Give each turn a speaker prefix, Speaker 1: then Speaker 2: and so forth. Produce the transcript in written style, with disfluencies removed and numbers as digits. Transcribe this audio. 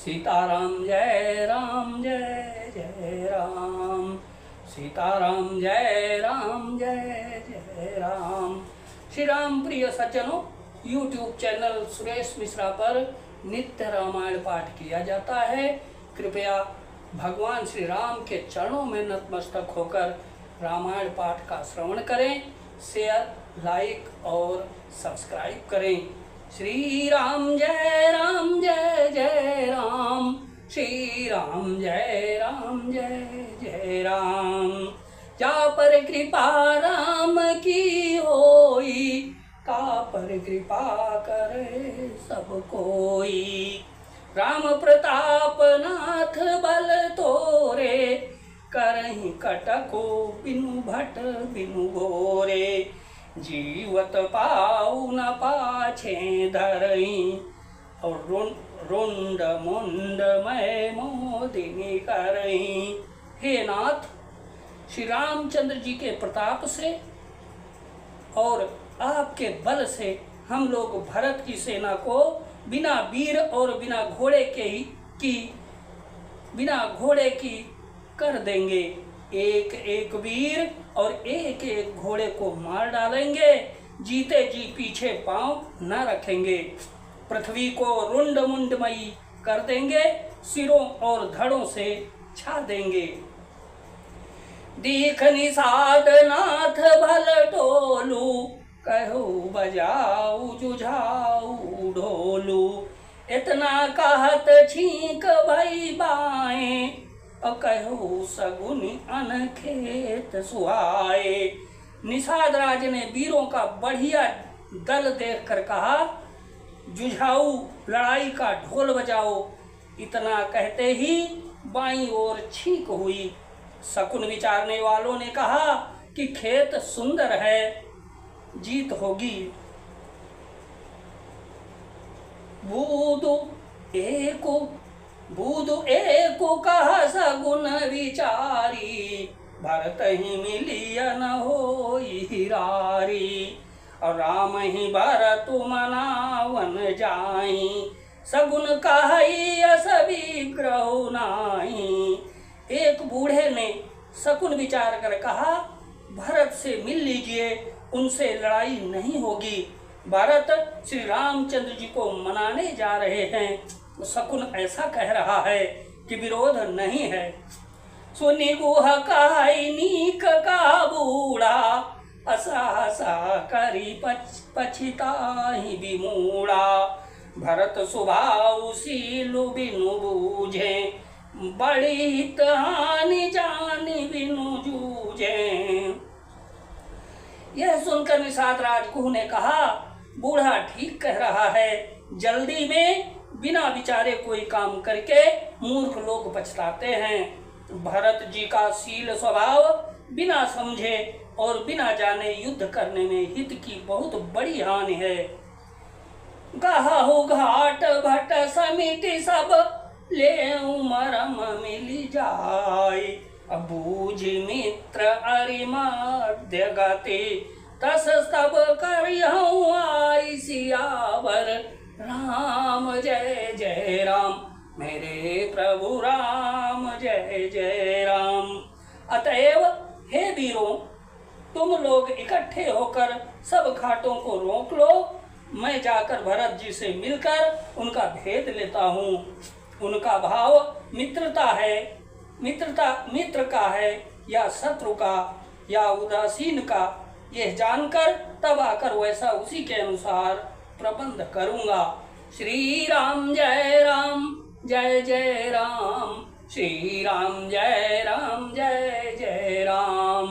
Speaker 1: सीताराम जय राम जय जय राम। सीताराम जय राम जय जय राम। श्री राम प्रिय सज्जनों, YouTube चैनल सुरेश मिश्रा पर नित्य रामायण पाठ किया जाता है। कृपया भगवान श्री राम के चरणों में नतमस्तक होकर रामायण पाठ का श्रवण करें, शेयर, लाइक और सब्सक्राइब करें। श्री राम जय जय राम। श्री राम जय जय राम। जा पर कृपा राम की होई, का पर कृपा करे सब कोई। राम प्रताप नाथ बल तोरे, करहि कटको बिनु भट बिनु गोरे। जीवत पाऊ न पाछे धरई, और रुंड मुंड मैं मोदिनी करई। हे नाथ, श्री रामचंद्र जी के प्रताप से और आपके बल से हम लोग भरत की सेना को बिना वीर और बिना घोड़े की कर देंगे। एक एक वीर और एक एक घोड़े को मार डालेंगे। जीते जी पीछे पांव न रखेंगे। पृथ्वी को रुंड मुंडमयी कर देंगे, सिरों और धड़ों से छा देंगे। दीख निषाद नाथ भल टोलू, कहो बजाऊ जुझाऊ ढोलू। इतना कहत छींक भई बाएं, और कहो सगुन अनखेत सुहाए। निषाद राज ने वीरों का बढ़िया दल देखकर कहा, जुझाऊ लड़ाई का ढोल बजाओ। इतना कहते ही बाईं ओर छींक हुई। शकुन विचारने वालों ने कहा कि खेत सुंदर है, जीत होगी। बूदु एको कहा सगुन विचारी, भरत ही मिलिया न होई हिरारी। और राम ही भरत मनावन जाई, सगुन कही सभी ग्रह नाई। एक बूढ़े ने शकुन विचार कर कहा, भरत से मिल लीजिए, उनसे लड़ाई नहीं होगी। भरत श्री रामचंद्र जी को मनाने जा रहे हैं। शकुन ऐसा कह रहा है कि विरोध नहीं है। सुनि गुह कहि नीक का बूढ़ा, असा करी पछिताहि विमूढ़ा। भरत स्वभाव सीलु बिनु बूझे, बड़ी हित हानि जानि बिनु जूझे। यह सुनकर निषाद राज कुह ने कहा, बूढ़ा ठीक कह रहा है। जल्दी में बिना विचारे कोई काम करके मूर्ख लोग पछताते हैं। भरत जी का शील स्वभाव बिना समझे और बिना जाने युद्ध करने में हित की बहुत बड़ी हानि है। गहु घाट भट समिति सब, ले मरम मिली जाय। बूझ मित्र अरिमध्य गति, तस सब करिहु आई सियावर। राम जय जय राम, मेरे प्रभु राम जय जय राम। अतएव हे वीरों, तुम लोग इकट्ठे होकर सब घाटों को रोक लो। मैं जाकर भरत जी से मिलकर उनका भेद लेता हूँ। उनका भाव मित्रता है, मित्र का है या शत्रु का या उदासीन का, यह जानकर तब आकर वैसा उसी के अनुसार प्रबंध करूँगा। श्री राम जय जय राम। श्री राम जय जय राम।